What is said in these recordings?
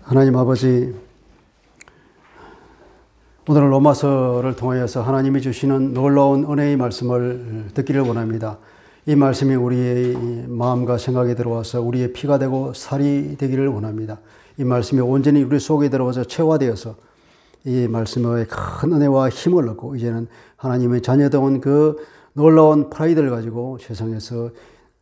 하나님 아버지, 오늘 로마서를 통하여서 하나님이 주시는 놀라운 은혜의 말씀을 듣기를 원합니다. 이 말씀이 우리의 마음과 생각에 들어와서 우리의 피가 되고 살이 되기를 원합니다. 이 말씀이 온전히 우리 속에 들어와서 체화되어서 이 말씀의 큰 은혜와 힘을 얻고 이제는 하나님의 자녀다운 그 놀라운 프라이드를 가지고 세상에서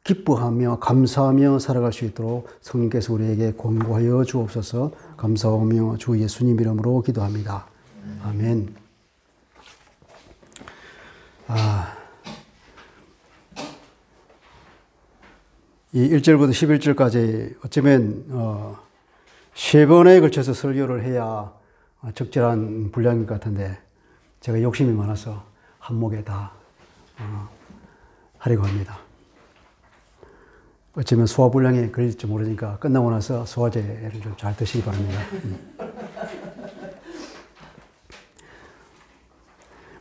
기뻐하며 감사하며 살아갈 수 있도록 성령께서 우리에게 권고하여 주옵소서. 감사하며 주 예수님 이름으로 기도합니다. 아멘. 이 1절부터 11절까지 어쩌면 3번에 걸쳐서 설교를 해야 적절한 분량인 것 같은데 제가 욕심이 많아서 한 목에 다 하려고 합니다. 어쩌면 소화불량에 걸릴지 모르니까 끝나고 나서 소화제를 좀 잘 드시기 바랍니다.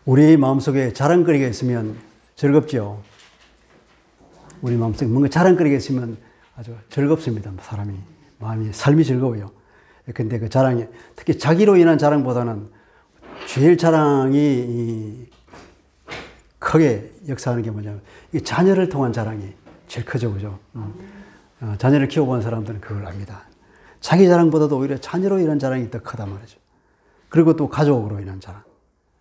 우리 마음속에 자랑거리가 있으면 즐겁죠. 우리 마음속에 뭔가 자랑거리가 있으면 아주 즐겁습니다. 사람이, 마음이, 삶이 즐거워요. 근데 그 자랑이, 특히 자기로 인한 자랑보다는 제일 자랑이 크게 역사하는 게 뭐냐면 이 자녀를 통한 자랑이 제일 크죠, 그죠? 자녀를 키워본 사람들은 그걸 압니다. 자기 자랑보다도 오히려 자녀로 인한 자랑이 더 크단 말이죠. 그리고 또 가족으로 인한 자랑,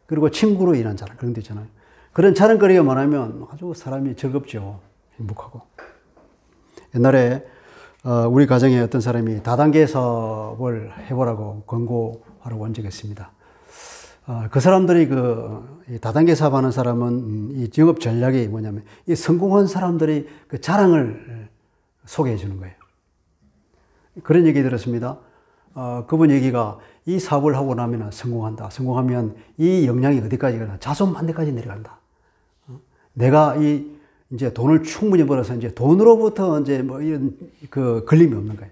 그리고 친구로 인한 자랑, 그런 데 있잖아요. 그런 자랑거리가 많으면 아주 사람이 즐겁죠. 행복하고. 옛날에 우리 가정에 어떤 사람이 다단계 사업을 해보라고 권고하라고 한 적이 있습니다. 그 사람들이 이 다단계 사업하는 사람은 이 영업 전략이 뭐냐면 이 성공한 사람들이 그 자랑을 소개해 주는 거예요. 그런 얘기 들었습니다. 그분 얘기가 이 사업을 하고 나면 성공한다. 성공하면 이 역량이 어디까지 가나? 자손 만대까지 내려간다. 내가 이제 돈을 충분히 벌어서 이제 돈으로부터 이제 뭐 이런 그 걸림이 없는 거예요.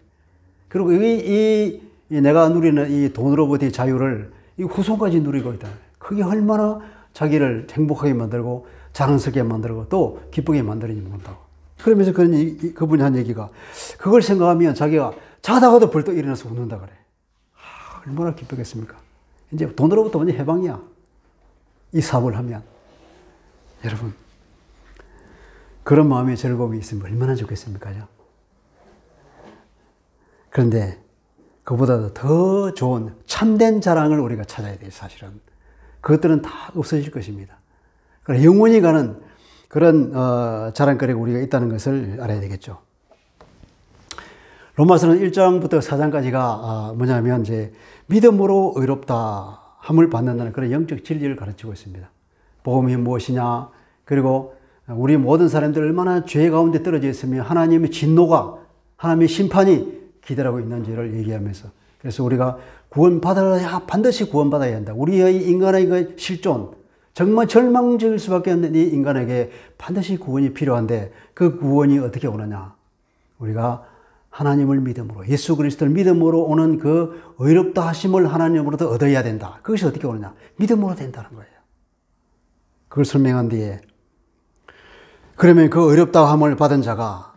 그리고 이 내가 누리는 이 돈으로부터의 자유를 이 후손까지 누리고 있다. 그게 얼마나 자기를 행복하게 만들고 자랑스럽게 만들고 또 기쁘게 만드는지 모른다고. 그러면서 그분이 한 얘기가 그걸 생각하면 자기가 자다가도 벌떡 일어나서 웃는다 그래. 얼마나 기쁘겠습니까? 이제 돈으로부터 완전 해방이야. 이 사업을 하면. 여러분, 그런 마음의 즐거움이 있으면 얼마나 좋겠습니까? 그런데 그보다도 더 좋은 참된 자랑을 우리가 찾아야 돼요, 사실은. 그것들은 다 없어질 것입니다. 그러나 영원히 가는 그런 자랑거리가 우리가 있다는 것을 알아야 되겠죠. 로마서는 1장부터 4장까지가 뭐냐면 이제 믿음으로 의롭다 함을 받는다는 그런 영적 진리를 가르치고 있습니다. 복음이 무엇이냐, 그리고 우리 모든 사람들 얼마나 죄 가운데 떨어져 있으면 하나님의 진노가, 하나님의 심판이 기다리고 있는지를 얘기하면서, 그래서 우리가 구원받아야, 반드시 구원받아야 한다. 우리의 인간의 그 실존, 정말 절망적일 수밖에 없는 이 인간에게 반드시 구원이 필요한데 그 구원이 어떻게 오느냐? 우리가 하나님을 믿음으로, 예수 그리스도를 믿음으로 오는 그 의롭다 하심을 하나님으로부터 얻어야 된다. 그것이 어떻게 오느냐? 믿음으로 된다는 거예요. 그걸 설명한 뒤에 그러면 그 의롭다 함을 받은 자가,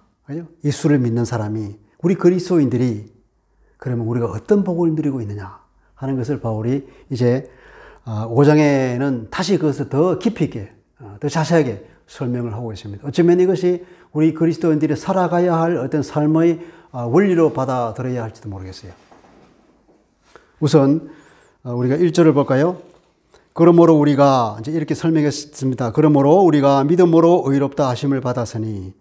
예수를 믿는 사람이, 우리 그리스도인들이 그러면 우리가 어떤 복을 누리고 있느냐 하는 것을 바울이 이제 5장에는 다시 그것을 더 깊이 있게, 더 자세하게 설명을 하고 있습니다. 어쩌면 이것이 우리 그리스도인들이 살아가야 할 어떤 삶의 원리로 받아들여야 할지도 모르겠어요. 우선 우리가 1절을 볼까요? 그러므로 우리가 이제 이렇게 설명했습니다. 그러므로 우리가 믿음으로 의롭다 하심을 받았으니,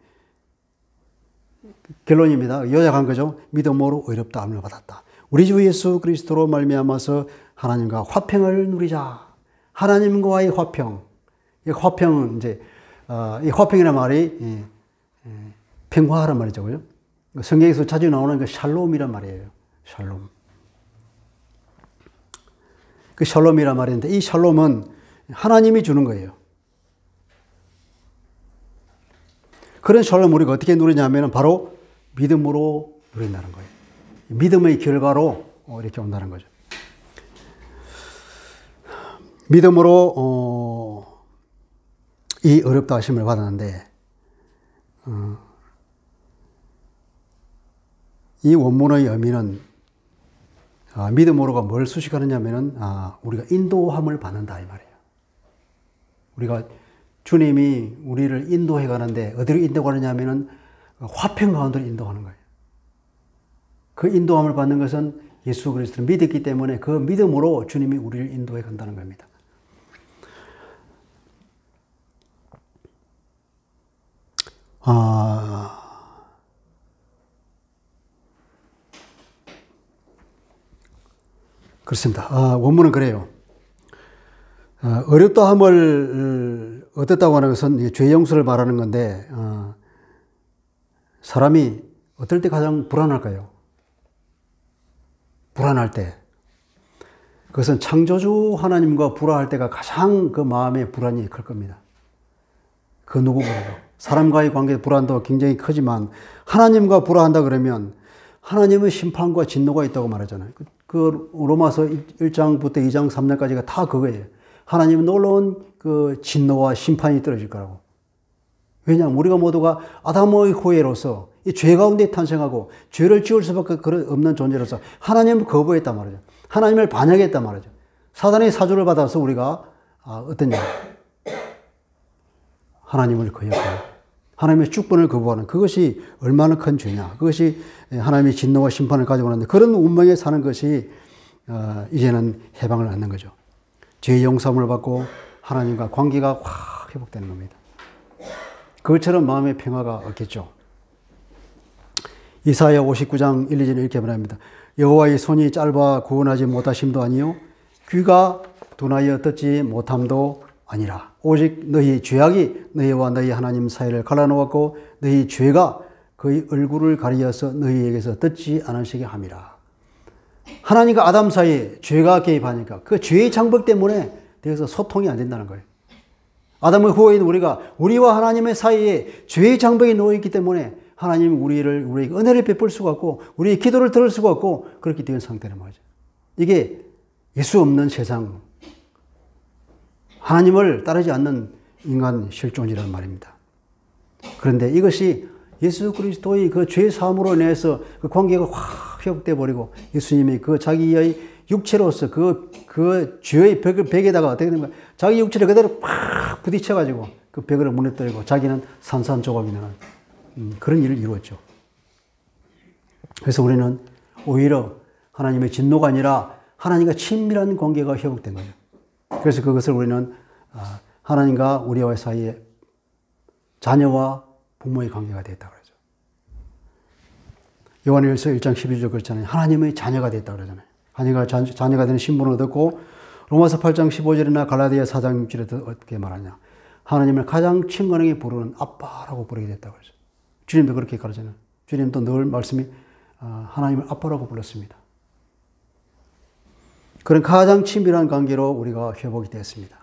결론입니다. 요약한 거죠. 믿음으로 의롭다 함을 받았다. 우리 주 예수 그리스도로 말미암아서 하나님과 화평을 누리자. 하나님과의 화평. 이 화평은 이제 이 화평이라는 말이 평화란 말이죠, 그죠? 성경에서 자주 나오는 그 샬롬이란 말이에요. 샬롬. 그 샬롬이란 말인데 이 샬롬은 하나님이 주는 거예요. 그런 샬롬을 우리가 어떻게 누리냐면 바로 믿음으로 누린다는 거예요. 믿음의 결과로 이렇게 온다는 거죠. 믿음으로 이 어렵다 하심을 받았는데 이 원문의 의미는 믿음으로가 뭘 수식하느냐면은, 우리가 인도함을 받는다, 이 말이에요. 우리가 주님이 우리를 인도해 가는데, 어디로 인도하느냐면은, 화평 가운데로 인도하는 거예요. 그 인도함을 받는 것은 예수 그리스도를 믿었기 때문에 그 믿음으로 주님이 우리를 인도해 간다는 겁니다. 그렇습니다. 원문은 그래요. 어렵다함을 얻었다고 하는 것은 죄 용서를 말하는 건데, 사람이 어떨 때 가장 불안할까요? 불안할 때. 그것은 창조주 하나님과 불화할 때가 가장 그 마음의 불안이 클 겁니다. 그 누구보다도. 사람과의 관계 불안도 굉장히 크지만 하나님과 불화한다 그러면 하나님의 심판과 진노가 있다고 말하잖아요. 그 로마서 1장부터 2장 3장까지가 다 그거예요. 하나님은 놀라운 그 진노와 심판이 떨어질 거라고. 왜냐하면 우리가 모두가 아담의 후예로서 이 죄 가운데 탄생하고 죄를 지을 수밖에 없는 존재로서 하나님을 거부했단 말이죠. 하나님을 반역했단 말이죠. 사단의 사주를 받아서 우리가 어떠냐? 하나님을 거역하는, 하나님의 축복을 거부하는 그것이 얼마나 큰 죄냐. 그것이 하나님의 진노와 심판을 가지고 오는데 그런 운명에 사는 것이 이제는 해방을 얻는 거죠. 죄의 용서함을 받고 하나님과 관계가 확 회복되는 겁니다. 그것처럼 마음의 평화가 없겠죠. 이사야 59장 1, 2절에 이렇게 말합니다. 여호와의 손이 짧아 구원하지 못하심도 아니요 귀가 둔하여 듣지 못함도 아니라 오직 너희 죄악이 너희와 너희 하나님 사이를 갈라놓았고 너희 죄가 그의 얼굴을 가리어서 너희에게서 듣지 않으시게 함이라. 하나님과 아담 사이에 죄가 개입하니까 그 죄의 장벽 때문에 여기서 소통이 안 된다는 거예요. 아담의 후예인 우리와 하나님의 사이에 죄의 장벽이 놓여있기 때문에 하나님은 우리에게 은혜를 베풀 수가 없고 우리의 기도를 들을 수가 없고 그렇게 된 상태란 말이죠. 이게 예수 없는 세상, 하나님을 따르지 않는 인간 실존이라는 말입니다. 그런데 이것이 예수 그리스도의 그 죄 사함으로 인해서 그 관계가 확 회복돼 버리고 예수님이 그 자기의 육체로서 그 죄의 벽에다가 어떻게 된 거야? 자기 육체를 그대로 팍 부딪혀가지고 그 벽을 무너뜨리고 자기는 산산조각이 나는 그런 일을 이루었죠. 그래서 우리는 오히려 하나님의 진노가 아니라 하나님과 친밀한 관계가 회복된 거죠. 그래서 그것을 우리는 하나님과 우리와 사이에 자녀와 부모의 관계가 됐다고 그러죠. 요한일서 1장 12절 그렇잖아요. 하나님의 자녀가 됐다고 그러잖아요. 자녀가 되는 신분을 얻었고 로마서 8장 15절이나 갈라디아 4장 6절에도 어떻게 말하냐. 하나님을 가장 친근하게 부르는 아빠라고 부르게 됐다고 그러죠. 주님도 그렇게 가르쳐요. 주님도 늘 말씀이 하나님을 아빠라고 불렀습니다. 그런 가장 친밀한 관계로 우리가 회복이 되었습니다.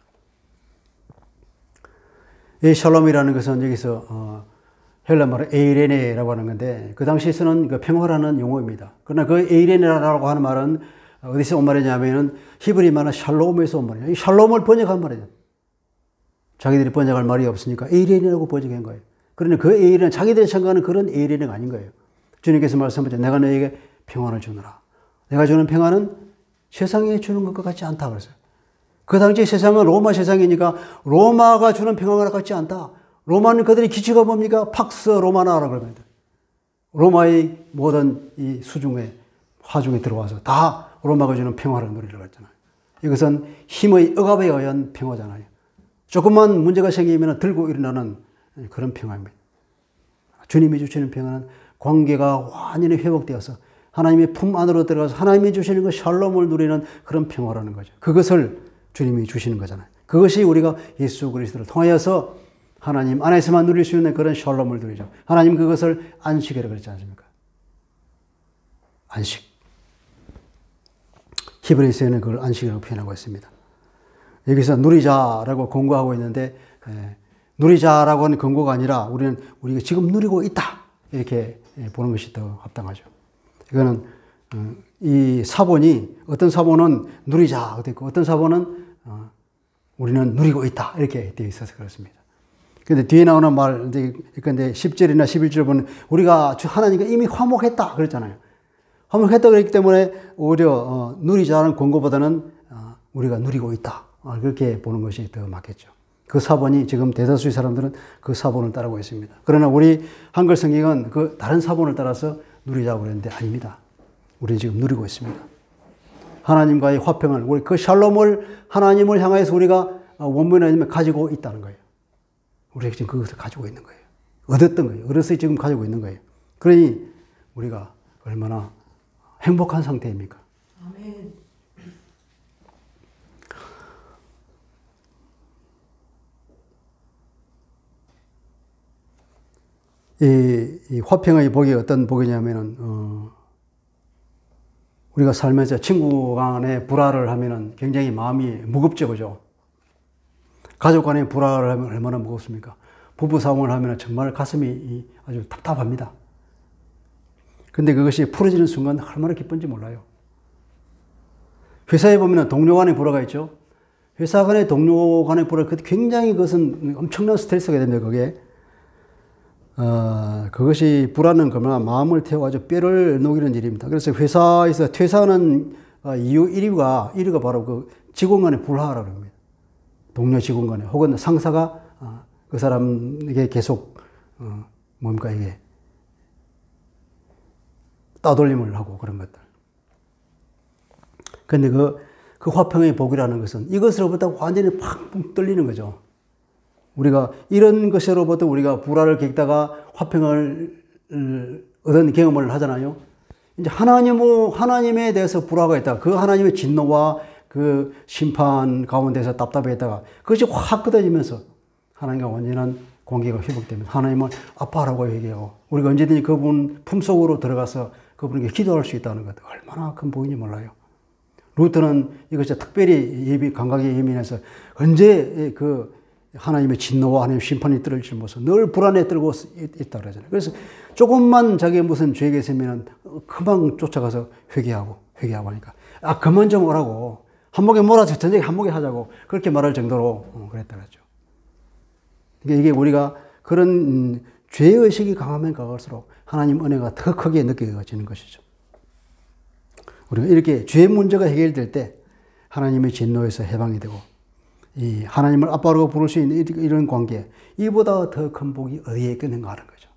이 샬롬이라는 것은 여기서 헬라말로 에이레네라고 하는 건데 그 당시에 쓰는 그 평화라는 용어입니다. 그러나 그 에이레네라고 하는 말은 어디서 온 말이냐면은 히브리 말은 샬롬에서 온 말이에요. 이 샬롬을 번역한 말이에요. 자기들이 번역할 말이 없으니까 에이레네라고 번역한 거예요. 그러나 그 에이레는 자기들이 생각하는 그런 에이레네가 아닌 거예요. 주님께서 말씀하셨죠. 내가 너에게 평안을 주노라. 내가 주는 평안은 세상에 주는 것과 같지 않다 그랬어요. 그 당시 세상은 로마 세상이니까 로마가 주는 평안과 같지 않다. 로마는 그들의 기초가 뭡니까? 팍스 로마나라고 합니다. 로마의 모든 이 수중에 화중에 들어와서 다 로마가 주는 평화를 누리려고 했잖아요. 이것은 힘의 억압에 의한 평화잖아요. 조금만 문제가 생기면 들고 일어나는 그런 평화입니다. 주님이 주시는 평화는 관계가 완전히 회복되어서 하나님의 품 안으로 들어가서 하나님이 주시는 그 샬롬을 누리는 그런 평화라는 거죠. 그것을 주님이 주시는 거잖아요. 그것이 우리가 예수 그리스도를 통하여서 하나님 안에서만 누릴 수 있는 그런 샬롬을 누리죠. 하나님 그것을 안식이라고 그랬지 않습니까? 안식. 히브리서에는 그걸 안식이라고 표현하고 있습니다. 여기서 누리자라고 권고하고 있는데 누리자라고 하는 권고가 아니라 우리가 지금 누리고 있다 이렇게 보는 것이 더 합당하죠. 이거는 이 사본이 어떤 사본은 누리자 되어 있고 어떤 사본은 우리는 누리고 있다 이렇게 되어 있어서 그렇습니다. 그런데 뒤에 나오는 말, 근데 10절이나 11절 보면 우리가 하나님과 이미 화목했다 그랬잖아요. 한번 했다 그랬기 때문에 오히려 누리자는 권고보다는 우리가 누리고 있다. 그렇게 보는 것이 더 맞겠죠. 그 사본이 지금 대다수의 사람들은 그 사본을 따르고 있습니다. 그러나 우리 한글 성경은 그 다른 사본을 따라서 누리자고 그랬는데 아닙니다. 우리는 지금 누리고 있습니다. 하나님과의 화평을, 우리 그 샬롬을 하나님을 향해서 우리가 원문에 아니면 가지고 있다는 거예요. 우리가 지금 그것을 가지고 있는 거예요. 얻었던 거예요. 얻어서 지금 가지고 있는 거예요. 그러니 우리가 얼마나 행복한 상태입니까? 아멘. 이 화평의 복이 어떤 복이냐면은, 우리가 살면서 친구 간에 불화를 하면은 굉장히 마음이 무겁죠, 그죠? 가족 간에 불화를 하면 얼마나 무겁습니까? 부부싸움을 하면 정말 가슴이 아주 답답합니다. 근데 그것이 풀어지는 순간 얼마나 기쁜지 몰라요. 회사에 보면 동료 간의 불화가 있죠. 회사 간의 동료 간의 불화, 굉장히 그것은 엄청난 스트레스가 됩니다, 그게. 그것이 불화는 그러나 마음을 태워가지고 뼈를 녹이는 일입니다. 그래서 회사에서 퇴사하는 이유 1위가 바로 그 직원 간의 불화라고 합니다. 동료 직원 간에, 혹은 상사가 그 사람에게 계속 뭡니까 이게 따돌림을 하고 그런 것들. 근데 그 화평의 복이라는 것은 이것으로부터 완전히 팍 뚫리는 거죠. 우리가 이런 것으로부터 우리가 불화를 겪다가 화평을 얻은 경험을 하잖아요. 이제 하나님에 대해서 불화가 있다. 그 하나님의 진노와 그 심판 가운데서 답답했다가 그것이 확 끊어지면서 하나님과 완전한 관계가 회복되면서 하나님을 아빠라고 얘기하고 우리가 언제든지 그분 품속으로 들어가서 그분에게 기도할 수 있다는 것, 얼마나 큰 복인지 몰라요. 루트는 이것이 특별히 감각에 예민해서 언제 그 하나님의 진노와 하나님의 심판이 떨어질지 모르서 늘 불안에 떨고 있다 그러잖아요. 그래서 조금만 자기의 무슨 죄가 있으면 금방 쫓아가서 회개하고 하니까 그만 좀 오라고, 한목에 몰아서 저녁에 한목에 하자고 그렇게 말할 정도로 그랬다 그랬죠. 이게 우리가 그런 죄의식이 강하면 강할수록 하나님 은혜가 더 크게 느껴지는 것이죠. 우리가 이렇게 죄 문제가 해결될 때 하나님의 진노에서 해방이 되고 이 하나님을 아빠라고 부를 수 있는 이런 관계, 이보다 더 큰 복이 어디에 있겠는가 하는 거죠.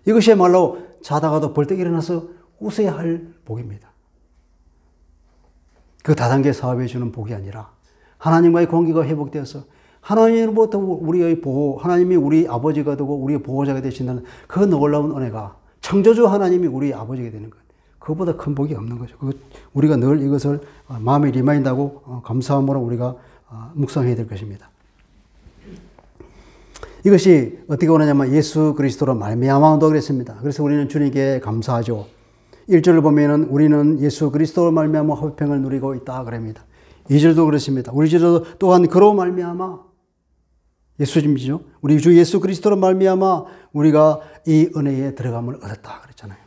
이것이야말로 자다가도 벌떡 일어나서 웃어야 할 복입니다. 그 다단계 사업에 주는 복이 아니라 하나님과의 관계가 회복되어서 하나님으로부터 우리의 보호, 하나님이 우리 아버지가 되고 우리의 보호자가 되신다는 그 놀라운 은혜가, 창조주 하나님이 우리 아버지가 되는 것, 그것보다 큰 복이 없는 거죠. 우리가 늘 이것을 마음에 리마인드하고 감사함으로 우리가 묵상해야 될 것입니다. 이것이 어떻게 오느냐면 예수 그리스도로 말미암아도 그랬습니다. 그래서 우리는 주님께 감사하죠. 1절을 보면은 우리는 예수 그리스도로 말미암아 화평을 누리고 있다 그럽니다. 2절도 그렇습니다. 우리 주도 또한 그로 말미암아, 예수님이죠. 우리 주 예수 그리스도로 말미암아 우리가 이 은혜에 들어감을 얻었다 그랬잖아요.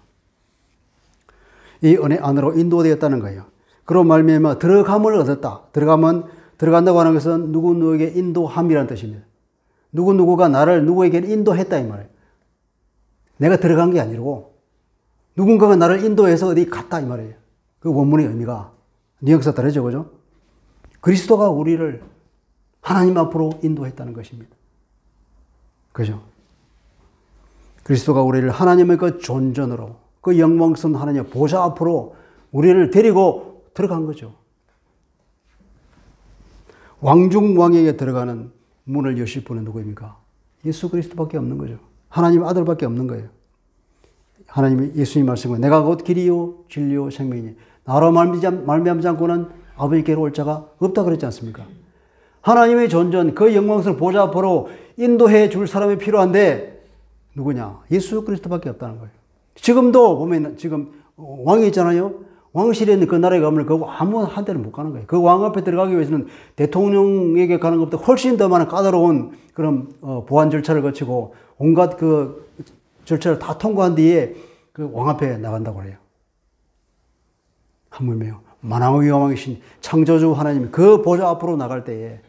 이 은혜 안으로 인도되었다는 거예요. 그로 말미암아 들어감을 얻었다. 들어간다고 하는 것은 누구에게 인도함이라는 뜻입니다. 누구가 나를 누구에게 인도했다 이 말이에요. 내가 들어간 게 아니고 누군가가 나를 인도해서 어디 갔다 이 말이에요. 그 원문의 의미가 뉘앙스가 다르죠, 그죠? 그리스도가 우리를 하나님 앞으로 인도했다는 것입니다. 그죠? 그리스도가 우리를 하나님의 그 존전으로, 그 영광스러운 하나님의 보좌 앞으로 우리를 데리고 들어간 거죠. 왕중왕에게 들어가는 문을 여실 분은 누구입니까? 예수 그리스도밖에 없는 거죠. 하나님 아들밖에 없는 거예요. 하나님이 예수님 말씀은 내가 곧 길이요 진리요 생명이니 나로 말미암지 않고는 아버지께로 올 자가 없다 그랬지 않습니까? 하나님의 존전, 그 영광스러운 보좌 앞으로 인도해 줄 사람이 필요한데 누구냐? 예수 그리스도밖에 없다는 거예요. 지금도 보면 지금 왕이 있잖아요. 왕실에 있는 그 나라에 가면 그 아무 한 데는 못 가는 거예요. 그 왕 앞에 들어가기 위해서는 대통령에게 가는 것보다 훨씬 더 많은 까다로운 그런 보안 절차를 거치고 온갖 그 절차를 다 통과한 뒤에 그 왕 앞에 나간다고 해요. 하물며 만왕의 왕이신 창조주 하나님 그 보좌 앞으로 나갈 때에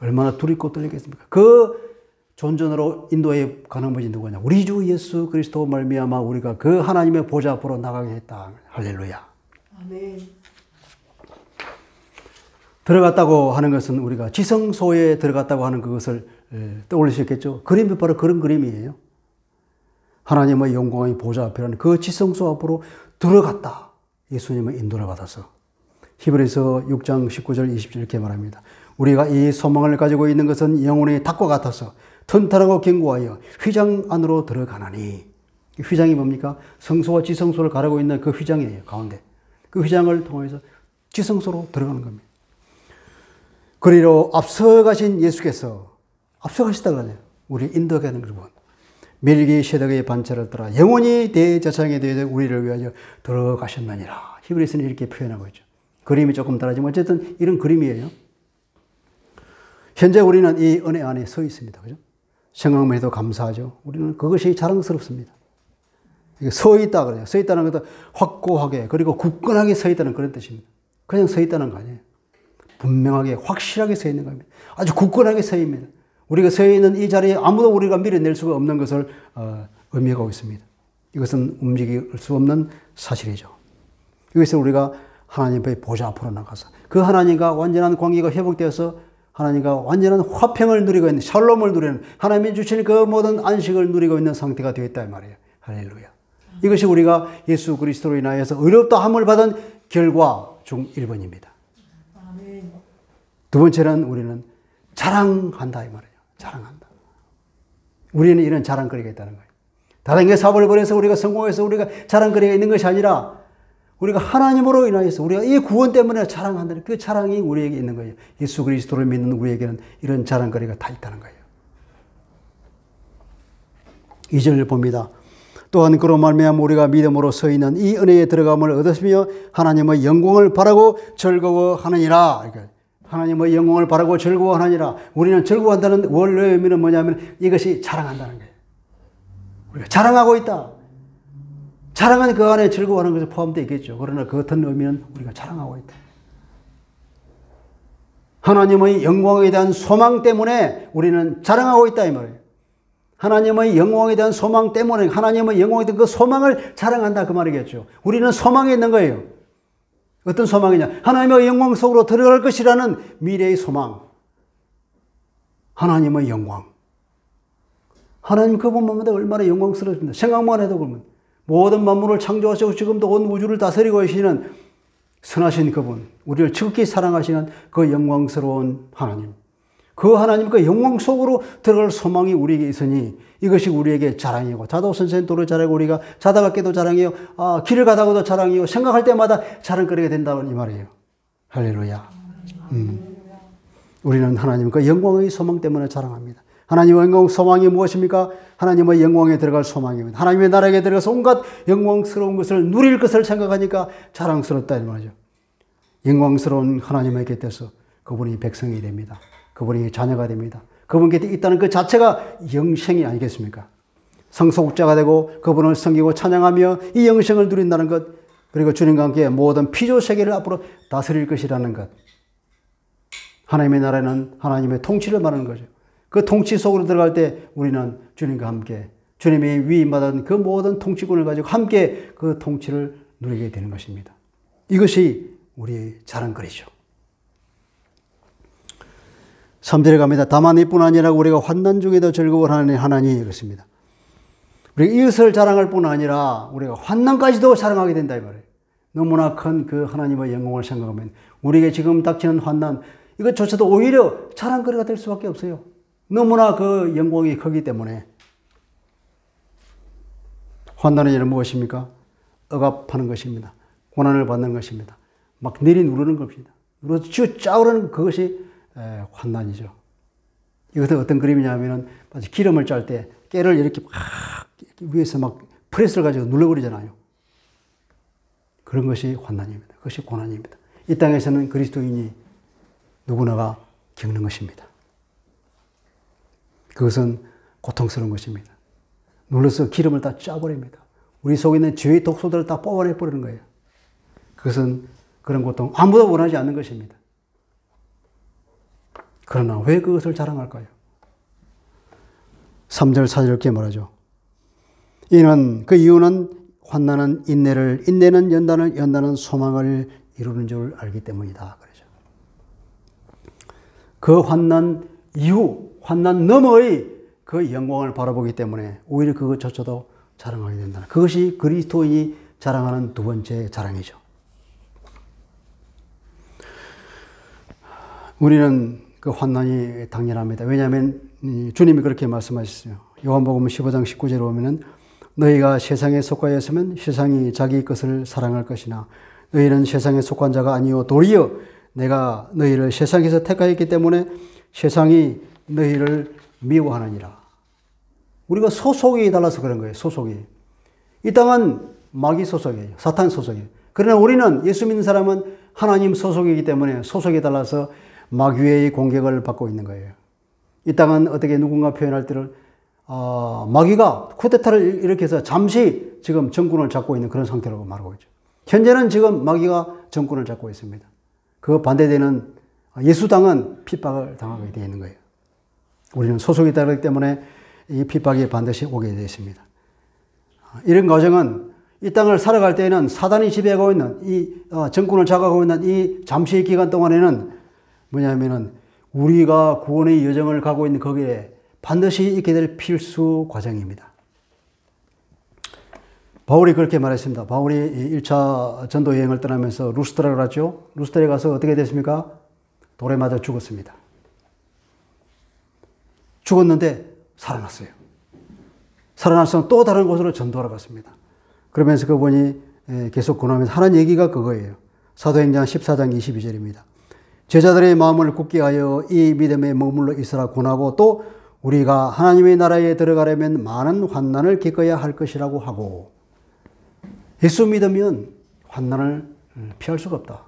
얼마나 두렵고 떨리겠습니까? 그 존전으로 인도해 가는 분이 누구냐? 우리 주 예수 그리스도 말미암아 우리가 그 하나님의 보좌 앞으로 나가게 했다. 할렐루야. 아멘. 들어갔다고 하는 것은 우리가 지성소에 들어갔다고 하는 그것을 떠올릴 수 있겠죠. 그림이 바로 그런 그림이에요. 하나님의 영광의 보좌 앞이라는 그 지성소 앞으로 들어갔다. 예수님의 인도를 받아서. 히브리서 6장 19절 20절 이렇게 말합니다. 우리가 이 소망을 가지고 있는 것은 영혼의 닭과 같아서 튼튼하고 견고하여 휘장 안으로 들어가나니. 휘장이 뭡니까? 성소와 지성소를 가르고 있는 그 휘장이에요. 가운데. 그 휘장을 통해서 지성소로 들어가는 겁니다. 그리로 앞서가신 예수께서 앞서가시다 그러네요. 우리 인도하는 그분. 멜기세덱의 반차를 따라 영원히 대제사장에 대해서 우리를 위하여 들어가셨느니라. 히브리서는 이렇게 표현하고 있죠. 그림이 조금 다르지만 어쨌든 이런 그림이에요. 현재 우리는 이 은혜 안에 서 있습니다. 그죠? 생각만 해도 감사하죠. 우리는 그것이 자랑스럽습니다. 서 있다 그래요. 서 있다는 것도 확고하게 그리고 굳건하게 서 있다는 그런 뜻입니다. 그냥 서 있다는 거 아니에요. 분명하게 확실하게 서 있는 겁니다. 아주 굳건하게 서 있습니다. 우리가 서 있는 이 자리에 아무도 우리가 밀어낼 수가 없는 것을 의미하고 있습니다. 이것은 움직일 수 없는 사실이죠. 이것을 우리가 하나님의 보좌 앞으로 나가서 그 하나님과 완전한 관계가 회복되어서 하나님과 완전한 화평을 누리고 있는 샬롬을 누리는 하나님이 주신 그 모든 안식을 누리고 있는 상태가 되었다 이 말이에요. 할렐루야. 이것이 우리가 예수 그리스도로 인하여서 의롭다 함을 받은 결과 중 1번입니다. 두 번째는 우리는 자랑한다 이 말이에요. 자랑한다. 우리는 이런 자랑거리가 있다는 거예요. 다른 게 사업을 벌여서 우리가 성공해서 우리가 자랑거리가 있는 것이 아니라 우리가 하나님으로 인하여서 우리가 이 구원 때문에 자랑한다는 그 자랑이 우리에게 있는 거예요. 예수 그리스도를 믿는 우리에게는 이런 자랑거리가 다 있다는 거예요. 2절을 봅니다. 또한 그로 말미암아 우리가 믿음으로 서 있는 이 은혜에 들어감을 얻었으며 하나님의 영광을 바라고 즐거워하느니라. 하나님의 영광을 바라고 즐거워하느니라. 우리는 즐거워한다는 원래 의미는 뭐냐면 이것이 자랑한다는 거예요. 우리가 자랑하고 있다. 자랑은 그 안에 즐거워하는 것이 포함되어 있겠죠. 그러나 그 같은 의미는 우리가 자랑하고 있다. 하나님의 영광에 대한 소망 때문에 우리는 자랑하고 있다 이 말이에요. 하나님의 영광에 대한 소망 때문에 하나님의 영광에 대한 그 소망을 자랑한다 그 말이겠죠. 우리는 소망이 있는 거예요. 어떤 소망이냐? 하나님의 영광 속으로 들어갈 것이라는 미래의 소망. 하나님의 영광. 하나님 그분만 해도 얼마나 영광스럽습니다. 생각만 해도 그러면 모든 만물을 창조하시고 지금도 온 우주를 다스리고 계시는 선하신 그분, 우리를 지극히 사랑하시는 그 영광스러운 하나님. 그 하나님 그 영광 속으로 들어갈 소망이 우리에게 있으니 이것이 우리에게 자랑이고 자도 선생 도를 자랑하고 우리가 자다가 깨도 자랑이요. 길을 가다가도 자랑이요. 생각할 때마다 자랑거리가 된다는 이 말이에요. 할렐루야. 우리는 하나님 그 영광의 소망 때문에 자랑합니다. 하나님의 영광 소망이 무엇입니까? 하나님의 영광에 들어갈 소망입니다. 하나님의 나라에 들어가서 온갖 영광스러운 것을 누릴 것을 생각하니까 자랑스럽다 이 말이죠. 영광스러운 하나님의 곁에서 그분이 백성이 됩니다. 그분이 자녀가 됩니다. 그분 곁에 있다는 그 자체가 영생이 아니겠습니까? 성소국자가 되고 그분을 섬기고 찬양하며 이 영생을 누린다는 것, 그리고 주님과 함께 모든 피조 세계를 앞으로 다스릴 것이라는 것. 하나님의 나라는 하나님의 통치를 말하는 거죠. 그 통치 속으로 들어갈 때 우리는 주님과 함께 주님이 위임받은 그 모든 통치권을 가지고 함께 그 통치를 누리게 되는 것입니다. 이것이 우리의 자랑거리죠. 3절에 갑니다. 다만 이뿐 아니라 우리가 환난 중에도 즐거워하는 하나니 그렇습니다. 우리가 이것을 자랑할 뿐 아니라 우리가 환난까지도 자랑하게 된다 이 말이에요. 너무나 큰 그 하나님의 영광을 생각하면 우리에게 지금 닥치는 환난 이것조차도 오히려 자랑거리가 될 수밖에 없어요. 너무나 그 영광이 크기 때문에. 환난의 일은 무엇입니까? 억압하는 것입니다. 고난을 받는 것입니다. 막 내리누르는 겁니다. 누르 쥐어짜오르는 그것이 환난이죠. 이것은 어떤 그림이냐면은 마치 기름을 짤 때 깨를 이렇게 막 위에서 막 프레스를 가지고 눌러버리잖아요. 그런 것이 환난입니다. 그것이 고난입니다. 이 땅에서는 그리스도인이 누구나가 겪는 것입니다. 그것은 고통스러운 것입니다. 눌러서 기름을 다 짜버립니다. 우리 속에 있는 죄의 독소들을 다 뽑아내버리는 거예요. 그것은 그런 고통 아무도 원하지 않는 것입니다. 그러나 왜 그것을 자랑할까요? 3절 4절 이렇게 말하죠. 이는 그 이유는 환난은 인내를, 인내는 연단을, 연단은 소망을 이루는 줄 알기 때문이다. 그러죠. 그 환난 이후, 환난 너머의 그 영광을 바라보기 때문에 오히려 그것조차도 자랑하게 된다. 그것이 그리스도인이 자랑하는 두 번째 자랑이죠. 우리는 그 환난이 당연합니다. 왜냐하면 주님이 그렇게 말씀하셨어요. 요한복음 15장 19절에 보면은 너희가 세상에 속하였으면 세상이 자기 것을 사랑할 것이나 너희는 세상에 속한 자가 아니요 도리어 내가 너희를 세상에서 택하였기 때문에 세상이 너희를 미워하느니라. 우리가 소속이 달라서 그런 거예요. 소속이. 이 땅은 마귀 소속이에요. 사탄 소속이에요. 그러나 우리는 예수 믿는 사람은 하나님 소속이기 때문에 소속이 달라서 마귀의 공격을 받고 있는 거예요. 이 땅은 어떻게 누군가 표현할 때를 마귀가 쿠데타를 일으켜서 잠시 지금 정권을 잡고 있는 그런 상태라고 말하고 있죠. 현재는 지금 마귀가 정권을 잡고 있습니다. 그 반대되는 예수당은 핍박을 당하게 되어 있는 거예요. 우리는 소속이 다르기 때문에 이 핍박이 반드시 오게 되어 있습니다. 이런 과정은 이 땅을 살아갈 때에는 사단이 지배하고 있는 이 정권을 잡아가고 있는 이 잠시의 기간 동안에는 뭐냐면은 우리가 구원의 여정을 가고 있는 거기에 반드시 있게 될 필수 과정입니다. 바울이 그렇게 말했습니다. 바울이 1차 전도 여행을 떠나면서 루스드라를 갔죠. 루스드라에 가서 어떻게 됐습니까? 돌에 맞아 죽었습니다. 죽었는데 살아났어요. 살아나서 또 다른 곳으로 전도하러 갔습니다. 그러면서 그분이 계속 권하면서 하는 얘기가 그거예요. 사도행전 14장 22절입니다. 제자들의 마음을 굳게 하여 이 믿음에 머물러 있으라 권하고 또 우리가 하나님의 나라에 들어가려면 많은 환난을 겪어야 할 것이라고 하고 예수 믿으면 환난을 피할 수가 없다.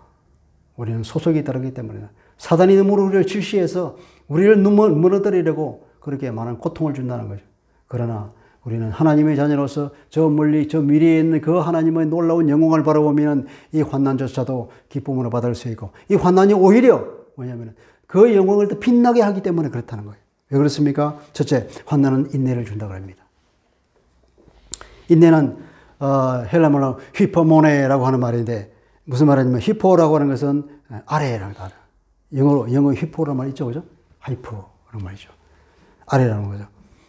우리는 소속이 다르기 때문에 사단이 너무 우리를 질시해서 우리를 무너뜨리려고 그렇게 많은 고통을 준다는 거죠. 그러나 우리는 하나님의 자녀로서 저 멀리 저 미래에 있는 그 하나님의 놀라운 영광을 바라보면 이 환난조차도 기쁨으로 받을 수 있고 이 환난이 오히려 뭐냐면 그 영광을 더 빛나게 하기 때문에 그렇다는 거예요. 왜 그렇습니까? 첫째, 환난은 인내를 준다고 합니다. 인내는 헬라말로 휘퍼모네라고 하는 말인데 무슨 말이냐면 휘포라고 하는 것은 아래라는 거. 영어 휘포라는 말 있죠, 그죠? 하이퍼 그런 말이죠. 아래라는 거죠.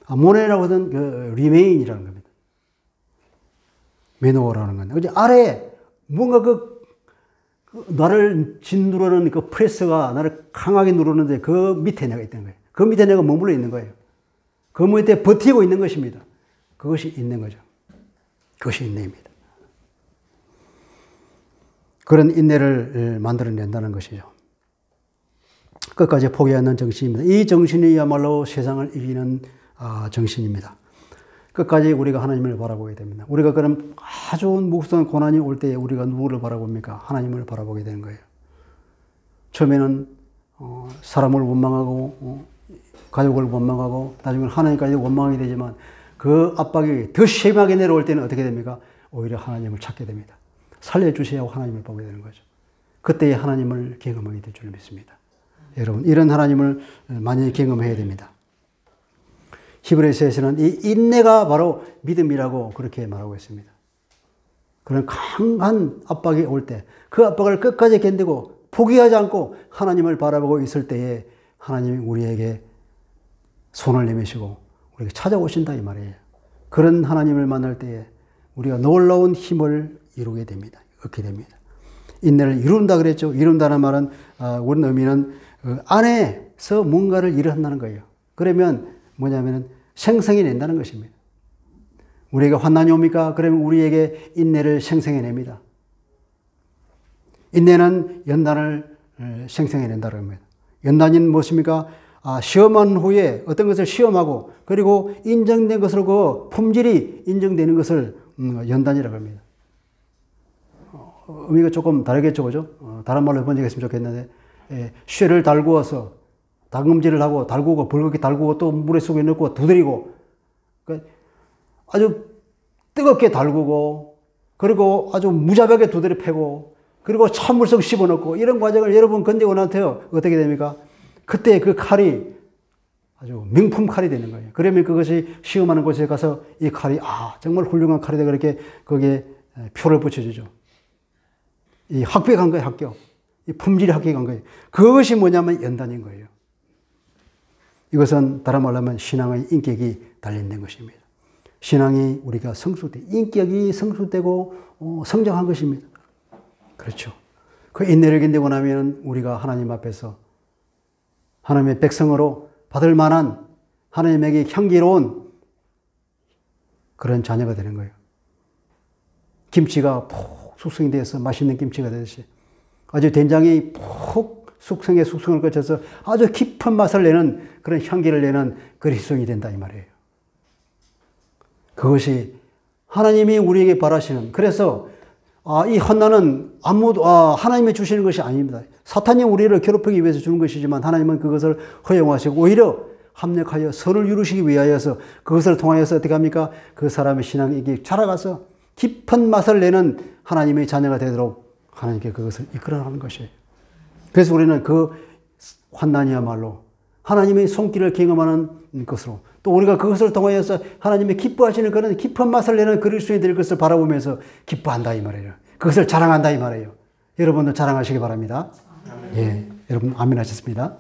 모네라고 하는 그 리메인이라는 겁니다. 메노라는 건데. 그죠? 아래 뭔가 나를 짓누르는 그 프레스가 나를 강하게 누르는데 그 밑에 내가 있다는 거예요. 그 밑에 내가 머물러 있는 거예요. 그 밑에 버티고 있는 것입니다. 그것이 있는 거죠. 그것이 인내입니다. 그런 인내를 만들어낸다는 것이죠. 끝까지 포기 않는 정신입니다. 이 정신이야말로 세상을 이기는 정신입니다. 끝까지 우리가 하나님을 바라보게 됩니다. 우리가 그럼 아주 무서운 고난이 올 때 우리가 누구를 바라봅니까? 하나님을 바라보게 되는 거예요. 처음에는 사람을 원망하고 가족을 원망하고 나중에는 하나님까지 원망하게 되지만 그 압박이 더 심하게 내려올 때는 어떻게 됩니까? 오히려 하나님을 찾게 됩니다. 살려주셔야 하고 하나님을 보게 되는 거죠. 그때의 하나님을 경험하게 될 줄 믿습니다. 여러분, 이런 하나님을 많이 경험해야 됩니다. 히브리서에서는 이 인내가 바로 믿음이라고 그렇게 말하고 있습니다. 그런 강한 압박이 올 때 그 압박을 끝까지 견디고 포기하지 않고 하나님을 바라보고 있을 때에 하나님이 우리에게 손을 내미시고 우리에게 찾아오신다 이 말이에요. 그런 하나님을 만날 때에 우리가 놀라운 힘을 이루게 됩니다. 얻게 됩니다. 인내를 이룬다 그랬죠. 이룬다는 말은 원래 의미는 안에서 뭔가를 일어난다는 거예요. 그러면 뭐냐면 생성해낸다는 것입니다. 우리에게 환난이 옵니까? 그러면 우리에게 인내를 생성해냅니다. 인내는 연단을 생성해낸다는 겁니다. 연단은 무엇입니까? 시험한 후에 어떤 것을 시험하고 그리고 인정된 것으로 그 품질이 인정되는 것을 연단이라고 합니다. 의미가 조금 다르겠죠, 그죠? 다른 말로 번역했으면 좋겠는데 쇠를 달구어서 담금질을 하고 달구고 벌겋게 달구고 또 물에 속에 넣고 두드리고 그러니까 아주 뜨겁게 달구고 그리고 아주 무자비하게 두드려 패고 그리고 찬물 속 씹어넣고 이런 과정을 여러분 건지고 나한테요 어떻게 됩니까? 그때 그 칼이 아주 명품 칼이 되는 거예요. 그러면 그것이 시험하는 곳에 가서 이 칼이 정말 훌륭한 칼이다 그렇게 거기에 표를 붙여주죠. 이 합격한 거예요, 합격. 이 품질이 합격한 거예요. 그것이 뭐냐면 연단인 거예요. 이것은 다른 말로 하면 신앙의 인격이 단련된 것입니다. 신앙이 우리가 인격이 성숙되고 성장한 것입니다. 그렇죠. 그 인내를 견디고 나면 우리가 하나님 앞에서 하나님의 백성으로 받을 만한 하나님에게 향기로운 그런 자녀가 되는 거예요. 김치가 푹 숙성이 되어서 맛있는 김치가 되듯이 아주 된장이 푹 숙성을 거쳐서 아주 깊은 맛을 내는 그런 향기를 내는 그리스도인이 된다 이 말이에요. 그것이 하나님이 우리에게 바라시는, 그래서 이 환난은 하나님이 주시는 것이 아닙니다. 사탄이 우리를 괴롭히기 위해서 주는 것이지만 하나님은 그것을 허용하시고 오히려 합력하여 선을 이루시기 위하여서 그것을 통하여서 어떻게 합니까? 그 사람의 신앙이 자라가서 깊은 맛을 내는 하나님의 자녀가 되도록 하나님께 그것을 이끌어가는 것이에요. 그래서 우리는 그 환난이야말로 하나님의 손길을 경험하는 것으로, 또 우리가 그것을 통하여서 하나님이 기뻐하시는 그런 깊은 맛을 내는 그리스도인이 될 것을 바라보면서 기뻐한다 이 말이에요. 그것을 자랑한다 이 말이에요. 여러분도 자랑하시기 바랍니다. 예, 여러분 아멘 하셨습니다.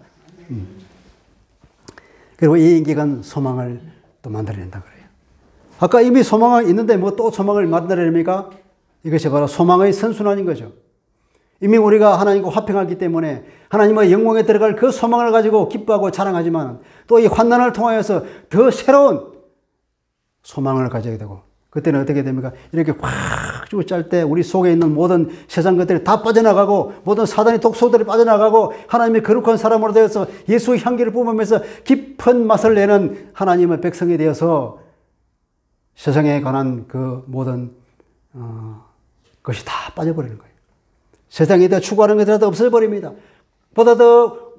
그리고 이 인격은 소망을 또 만들어낸다 그래요. 아까 이미 소망이 있는데 뭐 또 소망을 만들어냅니까? 이것이 바로 소망의 선순환인 거죠. 이미 우리가 하나님과 화평하기 때문에 하나님의 영광에 들어갈 그 소망을 가지고 기뻐하고 자랑하지만 또 이 환난을 통하여서 더 새로운 소망을 가져야 되고, 그때는 어떻게 됩니까? 이렇게 확 쭉 짤 때 우리 속에 있는 모든 세상 것들이 다 빠져나가고 모든 사단의 독소들이 빠져나가고 하나님의 거룩한 사람으로 되어서 예수의 향기를 뿜으면서 깊은 맛을 내는 하나님의 백성이 되어서 세상에 관한 그 모든 것이 다 빠져버리는 거예요. 세상에 더 추구하는 것들이 다 없어버립니다. 보다 더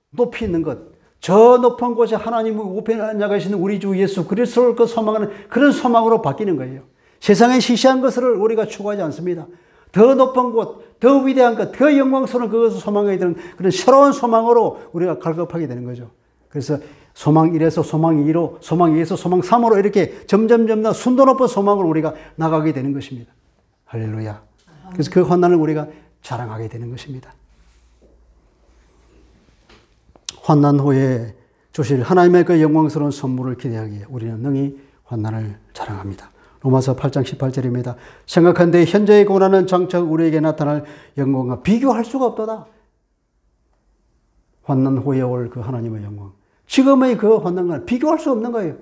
높이 있는 것, 저 높은 곳에 하나님의 우편에 앉아 계시는 우리 주 예수 그리스도를 그 소망하는 그런 소망으로 바뀌는 거예요. 세상에 시시한 것을 우리가 추구하지 않습니다. 더 높은 곳, 더 위대한 것, 더 영광스러운 그것을 소망하게 되는 그런 새로운 소망으로 우리가 갈급하게 되는 거죠. 그래서 소망 1에서 소망 2로, 소망 2에서 소망 3으로 이렇게 점점 순도 높은 소망으로 우리가 나가게 되는 것입니다. 할렐루야. 그래서 그 환난을 우리가 자랑하게 되는 것입니다. 환난 후에 주실 하나님의 그 영광스러운 선물을 기대하기에 우리는 능히 환난을 자랑합니다. 로마서 8장 18절입니다. 생각한데 현재의 고난은 장차 우리에게 나타날 영광과 비교할 수가 없도다. 환난 후에 올 그 하나님의 영광, 지금의 그 환난과 비교할 수 없는 거예요.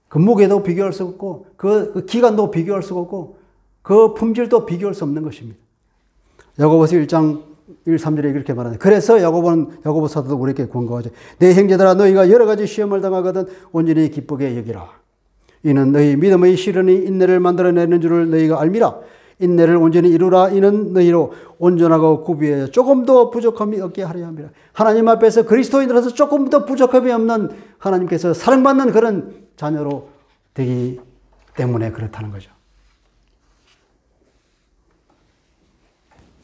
그 무게도 비교할 수 없고 그 기간도 비교할 수 없고 그 품질도 비교할 수 없는 것입니다. 야고보서 1장 1, 3절에 이렇게 말하는데, 그래서 야고보 사도도 우리에게 권고하죠. 내 형제들아, 너희가 여러 가지 시험을 당하거든 온전히 기쁘게 여기라. 이는 너희 믿음의 시련이 인내를 만들어내는 줄을 너희가 알미라. 인내를 온전히 이루라. 이는 너희로 온전하고 구비하여 조금도 부족함이 없게 하려 합니다. 하나님 앞에서 그리스도인으로서 조금도 부족함이 없는 하나님께서 사랑받는 그런 자녀로 되기 때문에 그렇다는 거죠.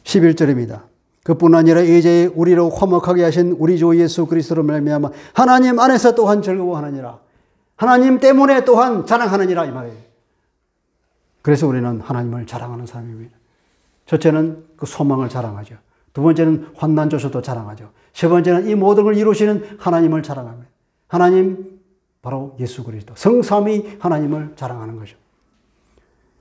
11절입니다. 그뿐 아니라 이제 우리로 화목하게 하신 우리 주 예수 그리스도로 말미암아 하나님 안에서 또한 즐거워하느니라. 하나님 때문에 또한 자랑하느니라 이 말이에요. 그래서 우리는 하나님을 자랑하는 사람입니다. 첫째는 그 소망을 자랑하죠. 두 번째는 환난 조소도 자랑하죠. 세 번째는 이 모든 걸 이루시는 하나님을 자랑합니다. 하나님 바로 예수 그리스도 성삼위 하나님을 자랑하는 거죠.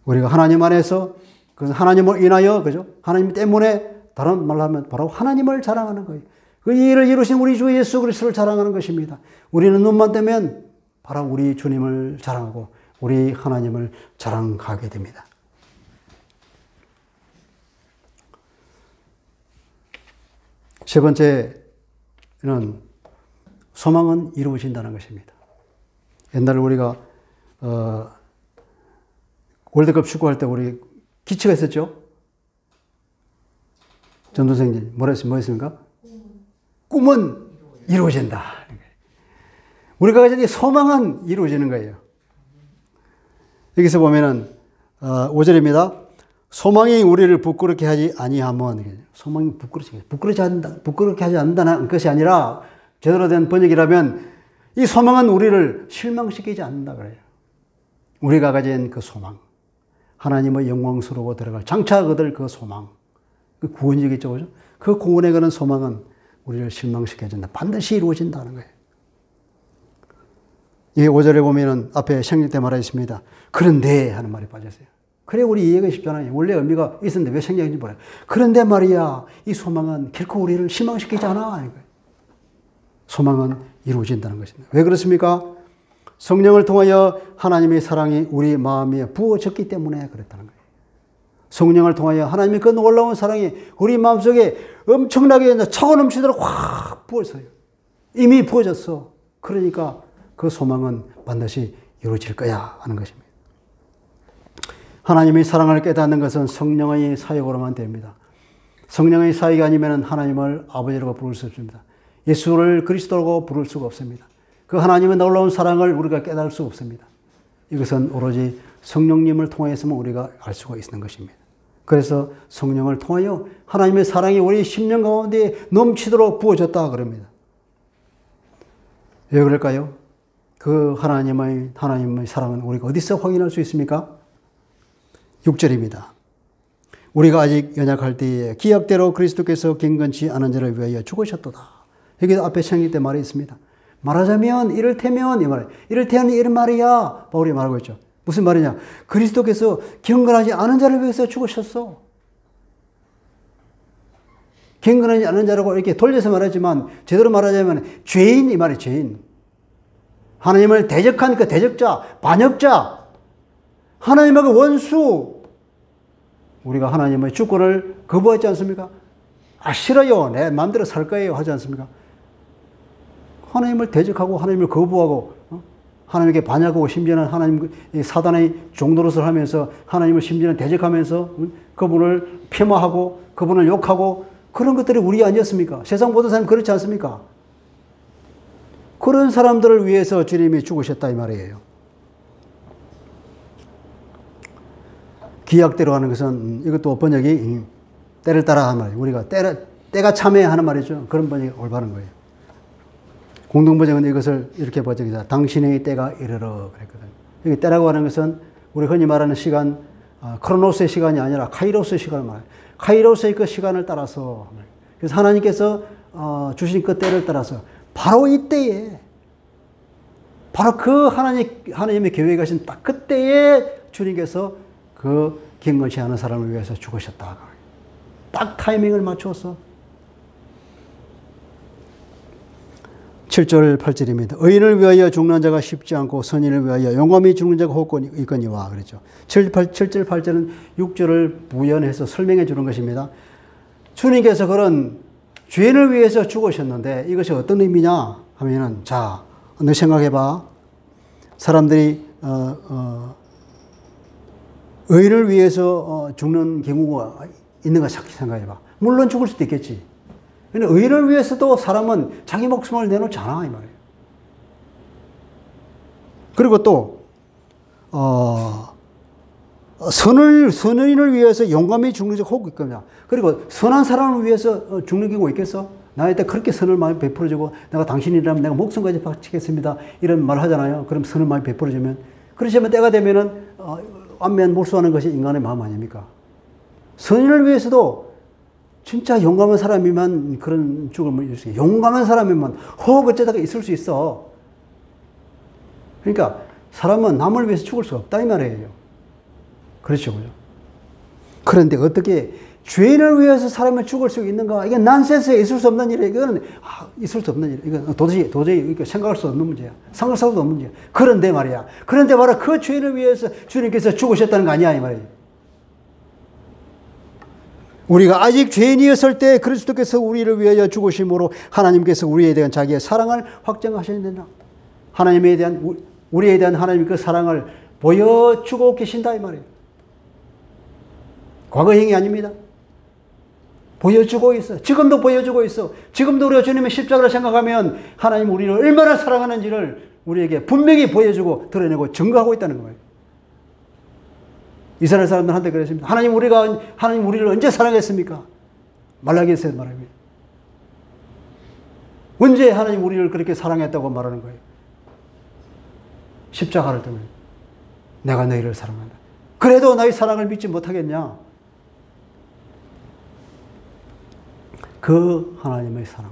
우리가 하나님 안에서 그래서 하나님을 인하여, 그죠? 하나님 때문에, 다른 말로 하면 바로 하나님을 자랑하는 거예요. 그 일을 이루신 우리 주 예수 그리스도를 자랑하는 것입니다. 우리는 눈만 뜨면 바로 우리 주님을 자랑하고 우리 하나님을 자랑하게 됩니다. 세 번째는 소망은 이루어진다는 것입니다. 옛날에 우리가 월드컵 축구할 때 우리 기치가 있었죠? 전도생님, 뭐였습니까? 꿈은 이루어진다. 우리가 가진 소망은 이루어지는 거예요. 여기서 보면은, 5절입니다. 소망이 우리를 부끄럽게 하지 아니하면, 소망이 부끄럽게 하지 않는다는 것이 아니라, 제대로 된 번역이라면, 이 소망은 우리를 실망시키지 않는다 그래요. 우리가 가진 그 소망, 하나님의 영광스러워 들어갈 장차 얻을 그 소망, 그 구원이겠죠, 그죠? 그 구원에 가는 소망은 우리를 실망시켜준다. 반드시 이루어진다는 거예요. 이 5절에 보면은 앞에 생략 때 말하였습니다. 그런데 하는 말이 빠졌어요. 그래 우리 이해가 쉽잖아요. 원래 의미가 있었는데 왜 생략인지 몰라요. 그런데 말이야, 이 소망은 결코 우리를 실망시키지 않아. 하는 거예요. 소망은 이루어진다는 것입니다. 왜 그렇습니까? 성령을 통하여 하나님의 사랑이 우리 마음에 부어졌기 때문에 그랬다는 거예요. 성령을 통하여 하나님의 그 놀라운 사랑이 우리 마음속에 엄청나게 차고 넘치도록 확 부었어요. 이미 부어졌어. 그러니까 그 소망은 반드시 이루어질 거야 하는 것입니다. 하나님의 사랑을 깨닫는 것은 성령의 사역으로만 됩니다. 성령의 사역이 아니면 하나님을 아버지라고 부를 수 없습니다. 예수를 그리스도라고 부를 수가 없습니다. 그 하나님의 놀라운 사랑을 우리가 깨달을 수 없습니다. 이것은 오로지 성령님을 통해서만 우리가 알 수가 있는 것입니다. 그래서 성령을 통하여 하나님의 사랑이 우리 심령 가운데 넘치도록 부어졌다 그럽니다. 왜 그럴까요? 그 하나님의 사랑은 우리가 어디서 확인할 수 있습니까? 6절입니다. 우리가 아직 연약할 때에 기약대로 그리스도께서 경건치 않은 자를 위하여 죽으셨도다. 여기 앞에 생일 때 말이 있습니다. 말하자면 이를테면 이 말이에요. 이를테면 이런 말이야. 바울이 말하고 있죠. 무슨 말이냐? 그리스도께서 경건하지 않은 자를 위해서 죽으셨어. 경건하지 않은 자라고 이렇게 돌려서 말하지만 제대로 말하자면 죄인 이 말이에요. 죄인. 하나님을 대적한 그 대적자, 반역자, 하나님의 원수. 우리가 하나님의 주권을 거부하지 않습니까? 아 싫어요. 내 마음대로 살 거예요. 하지 않습니까? 하나님을 대적하고 하나님을 거부하고 하나님께 반역하고 심지어는 하나님 사단의 종노릇을 하면서 하나님을 심지어는 대적하면서 그분을 폄하하고 그분을 욕하고 그런 것들이 우리 아니었습니까? 세상 모든 사람이 그렇지 않습니까? 그런 사람들을 위해서 주님이 죽으셨다 이 말이에요. 기약대로 하는 것은 이것도 번역이 때를 따라 하는 말이에요. 우리가 때가 참해 하는 말이죠. 그런 번역이 올바른 거예요. 공동번역은 이것을 이렇게 번역해서 당신의 때가 이르러 그랬거든요. 여기 때라고 하는 것은 우리 흔히 말하는 시간, 크로노스의 시간이 아니라 카이로스의 시간을 말해요. 카이로스의 그 시간을 따라서. 그래서 하나님께서 주신 그 때를 따라서 바로 이때에 바로 그 하나님의 계획에 가신 딱 그때에 주님께서 그 경건치 않은 사람을 위해서 죽으셨다. 딱 타이밍을 맞추었어. 7절 8절입니다. 의인을 위하여 죽는 자가 쉽지 않고 선인을 위하여 용감히 죽는 자가 혹 있거니와 그랬죠. 7절 8절은 6절을 부연해서 설명해 주는 것입니다. 주님께서 그런 죄인을 위해서 죽으셨는데 이것이 어떤 의미냐 하면은 자, 너 생각해 봐. 사람들이 의인을 위해서 죽는 경우가 있는가 생각해 봐. 물론 죽을 수도 있겠지. 근데 의인을 위해서도 사람은 자기 목숨을 내놓지 않아 이 말이에요. 그리고 또 선인을 위해서 용감히 죽는 자가 혹 있거냐. 그리고 선한 사람을 위해서 죽는 경우가 있겠어? 나한테 그렇게 선을 많이 베풀어주고 내가 당신이라면 내가 목숨까지 바치겠습니다. 이런 말 하잖아요. 그럼 선을 많이 베풀어주면 그렇지만 때가 되면은 안면 몰수하는 것이 인간의 마음 아닙니까? 선인을 위해서도 진짜 용감한 사람이면 그런 죽음을 이룰 수 있어요. 용감한 사람이면 혹 어쩌다가 있을 수 있어. 그러니까 사람은 남을 위해서 죽을 수 없다 이 말이에요. 그렇죠, 그죠? 그런데 어떻게 죄인을 위해서 사람을 죽을 수 있는가? 이게 난센스에 있을 수 없는 일이에요. 이거는 있을 수 없는 일. 이건 도저히 생각할 수 없는 문제야. 상상할 수 없는 문제야. 그런데 말이야. 그런데 바로 그 죄인을 위해서 주님께서 죽으셨다는 거 아니야 이 말이에요. 우리가 아직 죄인이었을 때 그리스도께서 우리를 위하여 죽으심으로 하나님께서 우리에 대한 자기의 사랑을 확정하셔야 된다. 하나님에 대한 우리에 대한 하나님의 그 사랑을 보여주고 계신다 이 말이에요. 과거형이 아닙니다. 보여주고 있어. 지금도 보여주고 있어. 지금도 우리가 주님의 십자가를 생각하면 하나님 우리를 얼마나 사랑하는지를 우리에게 분명히 보여주고 드러내고 증거하고 있다는 거예요. 이스라엘 사람들한테 그랬습니다. 하나님 우리를 언제 사랑했습니까? 말라기에서 말합니다. 언제 하나님 우리를 그렇게 사랑했다고 말하는 거예요? 십자가를 뜨면 내가 너희를 사랑한다. 그래도 나의 사랑을 믿지 못하겠냐? 그 하나님의 사랑.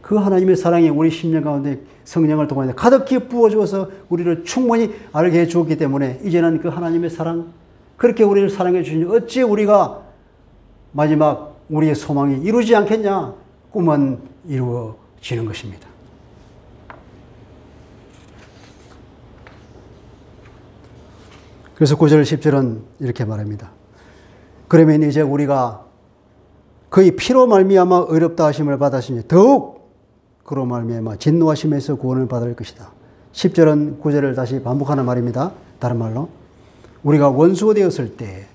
그 하나님의 사랑이 우리 심령 가운데 성령을 통해 가득히 부어주어서 우리를 충분히 알게 해주었기 때문에 이제는 그 하나님의 사랑, 그렇게 우리를 사랑해 주시니 어찌 우리가 마지막 우리의 소망이 이루지 않겠냐? 꿈은 이루어지는 것입니다. 그래서 9절 10절은 이렇게 말합니다. 그러면 이제 우리가 그의 피로 말미암아 의롭다 하심을 받았으니 더욱 그로 말미암아 진노하심에서 구원을 받을 것이다. 10절은 9절을 다시 반복하는 말입니다. 다른 말로 우리가 원수가 되었을 때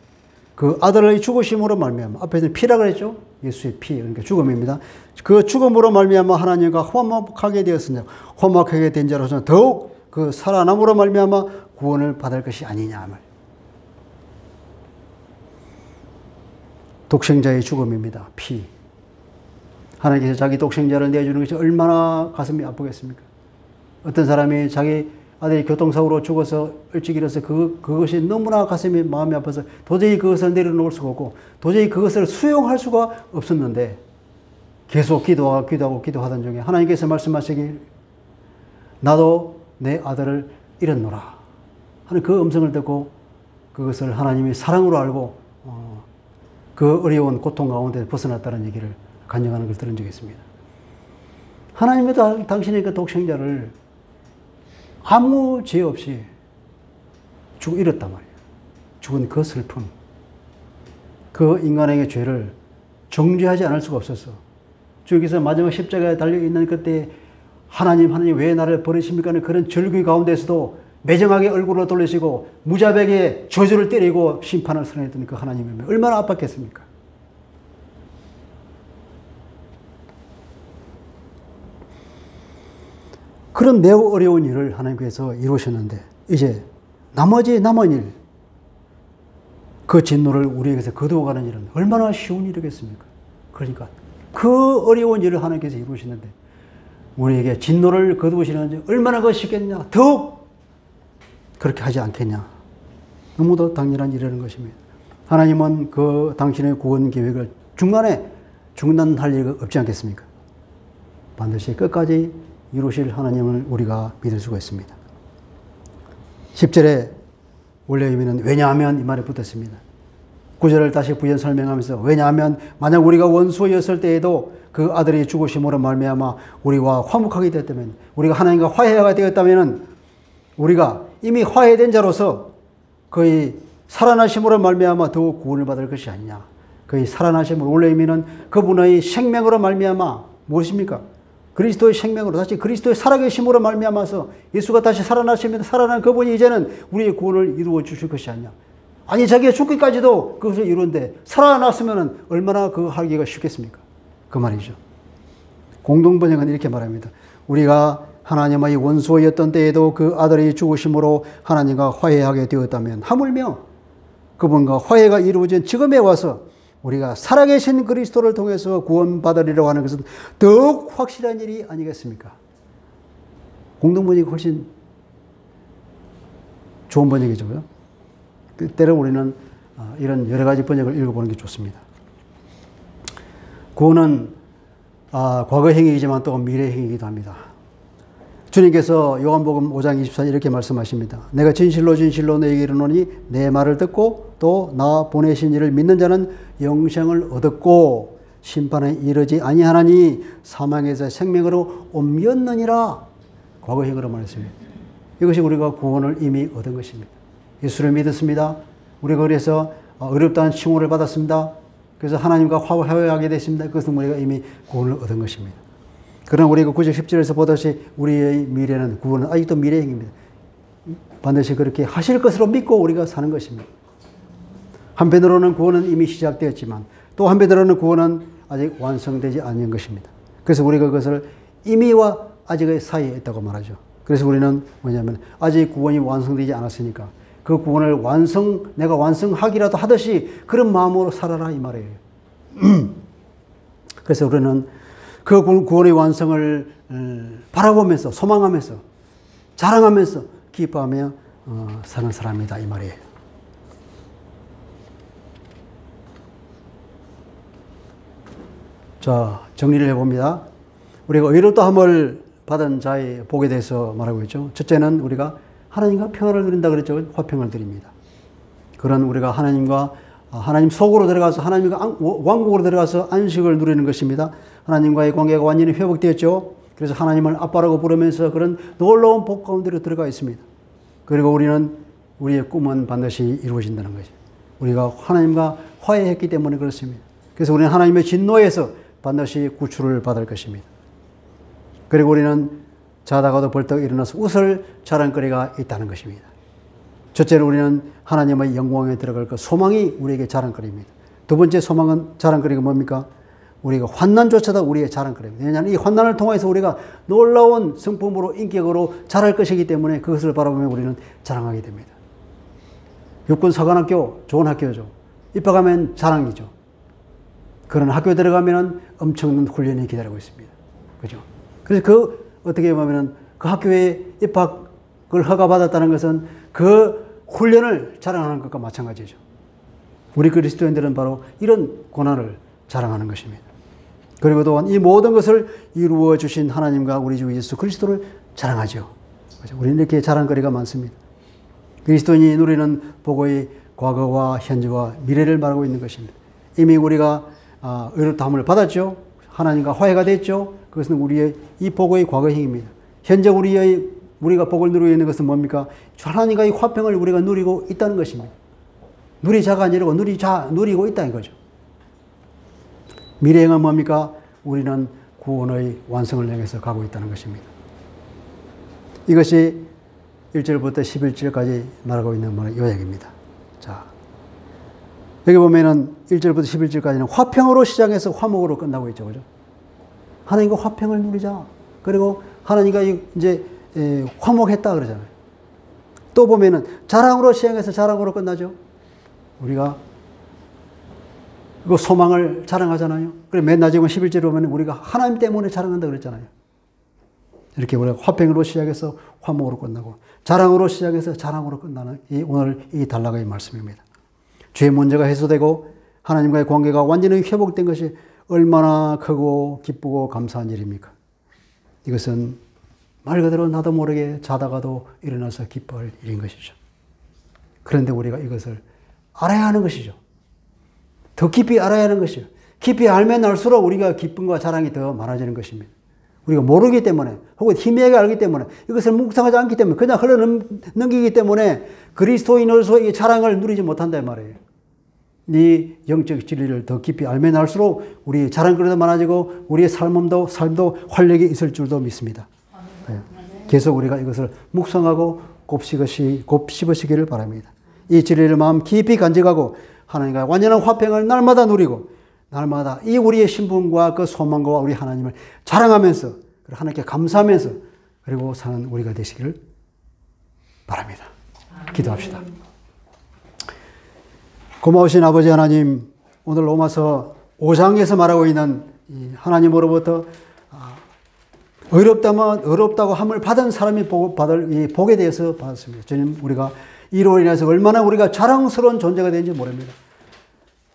그 아들의 죽으심으로 말미암아, 앞에서는 피라 그랬죠. 예수의 피, 그러니까 죽음입니다. 그 죽음으로 말미암아 하나님과 화목하게 되었으냐, 화목하게 된 자로서는 더욱 그 살아남으로 말미암아 구원을 받을 것이 아니냐 말. 독생자의 죽음입니다. 피. 하나님께서 자기 독생자를 내주는 것이 얼마나 가슴이 아프겠습니까? 어떤 사람이 자기 아들이 교통사고로 죽어서 일찍 일어서 그것이 너무나 가슴이 마음이 아파서 도저히 그것을 내려놓을 수가 없고 도저히 그것을 수용할 수가 없었는데 계속 기도하던 중에 하나님께서 말씀하시길 나도 내 아들을 잃었노라 하는 그 음성을 듣고 그것을 하나님이 사랑으로 알고 그 어려운 고통 가운데 벗어났다는 얘기를 간증하는 걸 들은 적이 있습니다. 하나님이 당신의 그 독생자를 아무 죄 없이 잃었단 말이에요. 죽은 그 슬픔, 그 인간에게 죄를 정죄하지 않을 수가 없었어. 주께서 마지막 십자가에 달려있는 그때 하나님 왜 나를 버리십니까 하는 그런 절규 가운데서도 매정하게 얼굴을 돌리시고 무자백에 저주를 때리고 심판을 선언했던 그 하나님이 얼마나 아팠겠습니까? 그런 매우 어려운 일을 하나님께서 이루셨는데 이제 나머지 남은 일, 그 진노를 우리에게서 거두어가는 일은 얼마나 쉬운 일이겠습니까? 그러니까 그 어려운 일을 하나님께서 이루시는데 우리에게 진노를 거두시는지 얼마나 그 쉽겠냐? 더욱 그렇게 하지 않겠냐? 너무도 당연한 일이라는 것입니다. 하나님은 그 당신의 구원 계획을 중간에 중단할 리가 없지 않겠습니까? 반드시 끝까지 이루실 하나님을 우리가 믿을 수가 있습니다. 10절에 원래 의미는 왜냐하면 이 말이 붙었습니다. 9절을 다시 부연 설명하면서 왜냐하면 만약 우리가 원수였을 때에도 그 아들이 죽으심으로 말미암아 우리와 화목하게 되었다면 우리가 하나님과 화해가 되었다면 우리가 이미 화해된 자로서 그의 살아나심으로 말미암아 더욱 구원을 받을 것이 아니냐. 그의 살아나심으로 원래 의미는 그분의 생명으로 말미암아 무엇입니까? 그리스도의 생명으로 다시 그리스도의 살아계심으로 말미암아서 예수가 다시 살아나시면서 살아난 그분이 이제는 우리의 구원을 이루어 주실 것이 아니냐. 아니 자기가 죽기까지도 그것을 이루는데 살아났으면 얼마나 그 하기가 쉽겠습니까? 그 말이죠. 공동번역은 이렇게 말합니다. 우리가 하나님의 원수였던 때에도 그 아들이 죽으심으로 하나님과 화해하게 되었다면 하물며 그분과 화해가 이루어진 지금에 와서 우리가 살아계신 그리스도를 통해서 구원받으리라고 하는 것은 더욱 확실한 일이 아니겠습니까? 공동번역이 훨씬 좋은 번역이죠. 때로 우리는 이런 여러 가지 번역을 읽어보는 게 좋습니다. 구원은 과거 행위이지만 또 미래 행위이기도 합니다. 주님께서 요한복음 5장 24절 이렇게 말씀하십니다. 내가 진실로 진실로 너에게 이르노니 내 말을 듣고 또 나 보내신 이를 믿는 자는 영생을 얻었고 심판에 이르지 아니하나니 사망에서 생명으로 옮겼느니라. 과거 행위로 말했습니다. 이것이 우리가 구원을 이미 얻은 것입니다. 예수를 믿었습니다. 우리가 그래서 어렵다는 칭호를 받았습니다. 그래서 하나님과 화해하게 됐습니다. 그것은 우리가 이미 구원을 얻은 것입니다. 그러나 우리가 9절 10절에서 보듯이 우리의 미래는 구원은 아직도 미래행입니다. 반드시 그렇게 하실 것으로 믿고 우리가 사는 것입니다. 한편으로는 구원은 이미 시작되었지만 또 한편으로는 구원은 아직 완성되지 않은 것입니다. 그래서 우리가 그것을 이미와 아직의 사이에 있다고 말하죠. 그래서 우리는 뭐냐면 아직 구원이 완성되지 않았으니까 그 구원을 내가 완성하기라도 하듯이 그런 마음으로 살아라 이 말이에요. 그래서 우리는 그 구원의 완성을 바라보면서 소망하면서 자랑하면서 기뻐하며 사는 사람이다 이 말이에요. 자, 정리를 해봅니다. 우리가 의롭다함을 받은 자의 복에 대해서 말하고 있죠. 첫째는 우리가 하나님과 평화를 누린다 그랬죠. 화평을 드립니다. 그런 우리가 하나님 속으로 들어가서 하나님과 왕국으로 들어가서 안식을 누리는 것입니다. 하나님과의 관계가 완전히 회복되었죠. 그래서 하나님을 아빠라고 부르면서 그런 놀라운 복 가운데로 들어가 있습니다. 그리고 우리의 꿈은 반드시 이루어진다는 것이죠. 우리가 하나님과 화해했기 때문에 그렇습니다. 그래서 우리는 하나님의 진노에서 반드시 구출을 받을 것입니다. 그리고 우리는 자다가도 벌떡 일어나서 웃을 자랑거리가 있다는 것입니다. 첫째로 우리는 하나님의 영광에 들어갈 그 소망이 우리에게 자랑거리입니다. 두 번째 자랑거리가 뭡니까? 우리가 환난조차도 우리의 자랑거리입니다. 왜냐하면 이 환난을 통해서 우리가 놀라운 성품으로 인격으로 자랄 것이기 때문에 그것을 바라보며 우리는 자랑하게 됩니다. 육군사관학교 좋은 학교죠. 입학하면 자랑이죠. 그런 학교에 들어가면 엄청난 훈련이 기다리고 있습니다. 그죠? 그래서 어떻게 보면 그 학교에 입학을 허가받았다는 것은 그 훈련을 자랑하는 것과 마찬가지죠. 우리 그리스도인들은 바로 이런 고난을 자랑하는 것입니다. 그리고 또한 이 모든 것을 이루어 주신 하나님과 우리 주 예수 그리스도를 자랑하죠. 그렇죠? 우리는 이렇게 자랑거리가 많습니다. 그리스도인이 누리는 복의 과거와 현재와 미래를 말하고 있는 것입니다. 이미 우리가 의롭다함을 받았죠. 하나님과 화해가 됐죠. 그것은 우리의 이 복의 과거형입니다. 현재 우리가 복을 누리고 있는 것은 뭡니까? 하나님과의 화평을 우리가 누리고 있다는 것입니다. 누리자가 아니고 누리고 있다는 거죠. 미래형은 뭡니까? 우리는 구원의 완성을 향해서 가고 있다는 것입니다. 이것이 1절부터 11절까지 말하고 있는 요약입니다. 자, 여기 보면은 1절부터 11절까지는 화평으로 시작해서 화목으로 끝나고 있죠. 그죠? 하나님과 화평을 누리자. 그리고 하나님과 이제 화목했다 그러잖아요. 또 보면은 자랑으로 시작해서 자랑으로 끝나죠. 우리가 그 소망을 자랑하잖아요. 그리고 맨 나중에 11절에 보면 우리가 하나님 때문에 자랑한다 그랬잖아요. 이렇게 우리가 화평으로 시작해서 화목으로 끝나고 자랑으로 시작해서 자랑으로 끝나는 오늘 이 단락의 말씀입니다. 죄의 문제가 해소되고 하나님과의 관계가 완전히 회복된 것이 얼마나 크고 기쁘고 감사한 일입니까? 이것은 말 그대로 나도 모르게 자다가도 일어나서 기뻐할 일인 것이죠. 그런데 우리가 이것을 알아야 하는 것이죠. 더 깊이 알아야 하는 것이죠. 깊이 알면 알수록 우리가 기쁨과 자랑이 더 많아지는 것입니다. 우리가 모르기 때문에 혹은 희미하게 알기 때문에 이것을 묵상하지 않기 때문에 그냥 흘러넘기기 때문에 그리스도인으로서의 자랑을 누리지 못한다 이 말이에요. 이 영적 진리를 더 깊이 알면 알수록 우리 자랑거리도 많아지고 우리의 삶도 활력이 있을 줄도 믿습니다. 네. 계속 우리가 이것을 묵상하고 곱씹으시기를 바랍니다. 이 진리를 마음 깊이 간직하고 하나님과 완전한 화평을 날마다 누리고 날마다 이 우리의 신분과 그 소망과 우리 하나님을 자랑하면서 하나님께 감사하면서 그리고 사는 우리가 되시기를 바랍니다. 기도합시다. 고마우신 아버지 하나님, 오늘 로마서 5장에서 말하고 있는 하나님으로부터 어렵다고 함을 받은 사람이 받을 이 복에 대해서 받았습니다. 주님, 우리가 이로 인해서 얼마나 우리가 자랑스러운 존재가 되는지 모릅니다.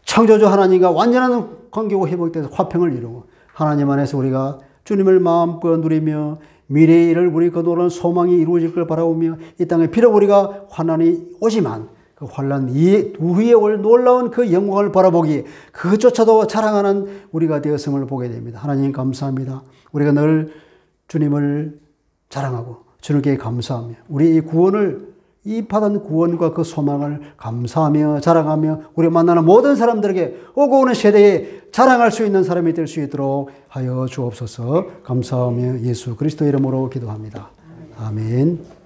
창조주 하나님과 완전한 관계가 회복돼서 화평을 이루고 하나님 안에서 우리가 주님을 마음껏 누리며 미래의 일을 우리 거두는 소망이 이루어질 걸 바라보며 이 땅에 비록 우리가 환난이 오지만 그 환난 이후에 올 놀라운 그 영광을 바라보기에 그조차도 자랑하는 우리가 되었음을 보게 됩니다. 하나님 감사합니다. 우리가 늘 주님을 자랑하고 주님께 감사하며 우리 이 구원을 이 받은 구원과 그 소망을 감사하며 자랑하며 우리가 만나는 모든 사람들에게 오고 오는 세대에 자랑할 수 있는 사람이 될 수 있도록 하여 주옵소서. 감사하며 예수 그리스도 이름으로 기도합니다. 아멘.